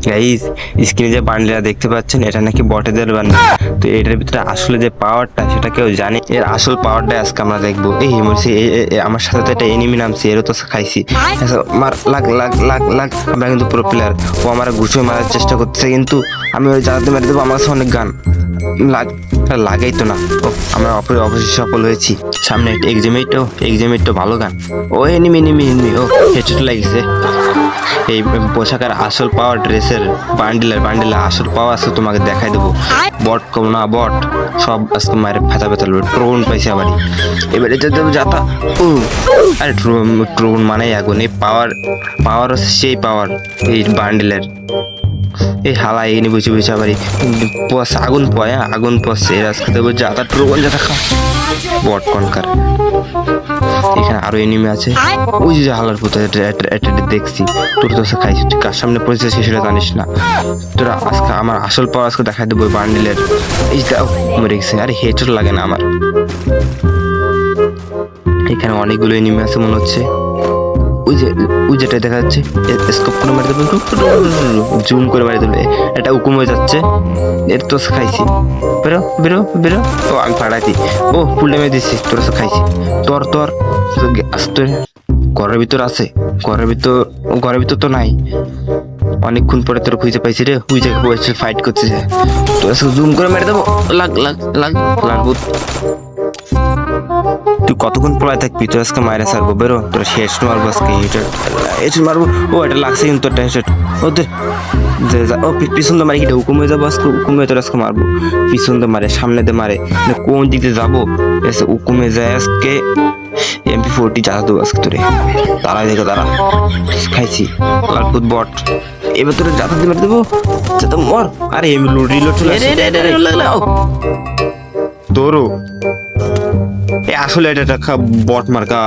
Guys, স্ক্রিনে যে বান্ডেলটা দেখতে পাচ্ছেন এটা নাকি বটেদের বান্ডেল। তো এটার ভিতরে আসলে যে পাওয়ারটা সেটা কেউ জানে? এর আসল পাওয়ারটা আজকে আমরা দেখবো। এই মরছি, আমার সাথে তো একটা এনিমি নামছে, এরও তো খাইছি। আচ্ছা, মার, লাগ লাগ লাগ লাগ। আমরা কিন্তু প্রো প্লেয়ার। ও আমার ঘুষে মারার চেষ্টা করতেছে, কিন্তু আমি ওই জানাতে মেরে দেবো। আমার কাছে অনেক গান লাগাই তো না। ও, আমরা অবশ্যই সফল হয়েছি। সামনে একটা এক্সামেট ভালো গান। ও এনিমি এনিমি এনিমি, ও হেডশট লাগিছে। এই পোশাকের আসল পাওয়ার, ড্রেসের বান্ডিলের আসল পাওয়ার আজকে তোমাকে দেখাই দেবো। বট কম না, বট সব আজকে মায়ের ফেতা লড়বে। ট্রোন পাইছে আবারই, এবারে যাতা। ও আরে ট্রোন মানে আগুন। এই পাওয়ার হচ্ছে সেই পাওয়ার এই বান্ডিলের। এই হালা এনে বুঝে বুঝে আবারই আগুন পড়ছে। এর আজকে দেবো যাতা, ট্রোন যাতা খা। বট কনকার। এখানে আরো এনিমি আছে। ওই যে হালার পুতো দেখছি। তোর তো খাইছি, তুই কার সামনে পড়েছিস সেটা জানিস না। তোরা আজকে আমার আসল পাওয়ার আজকে দেখাই দেবো বান্ডিলের। এই মরে গেছে। আরে হেডশট লাগে না আমার। এখানে অনেকগুলো এনিমি আছে মনে হচ্ছে। ওই যেটা দেখা যাচ্ছে, স্কোপ করে মারি দেবে, জুম করে মারি দেবে। এটা উকুম হয়ে যাচ্ছে। এর তো খাইছি। বেরো বেরো বেরো। ও আমি ফাড়াইছি। ও ফুল ড্যামেজ দিচ্ছি। তোর খাইছি। তোর আসতে ঘরের ভিতর আছে। ঘরের ভিতর তো নাই। অনেকক্ষণ পরে তোর খুঁজে পাইছি রে। ওই যে ফাইট করছে। তোর জুম করে মেরে দেবো। লাগ লাগ লাগ লাগবো। তুই কতক্ষণ পড়ায় থাকবি? তোর আজকে মায়েরা সারবো। বেরো, তোর শেষ মারবো আজকে। এটা মারবো। ও এটা লাগছে কিন্তু তোর হেডশট। ওদের ও পিছন দিয়ে মারি, কি হুকুম হয়ে যাবো আজকে। হুকুম হয়ে তোর আজকে মারবো। পিছন দিয়ে মারে, সামনে দিয়ে মারে, কোন দিক দিয়ে যাবো? হুকুমে যায় আজকে। MP40 চালা দেবো আজকে তোরে। তারা দেখো, তারা খাইছি। লালপুত বট। এবার তোরে যাতা দিয়ে মেরে দেবো। যাতা মর। আরে রিলোড চলে আসছে। তোরও আসলে এটা বট মার্কা।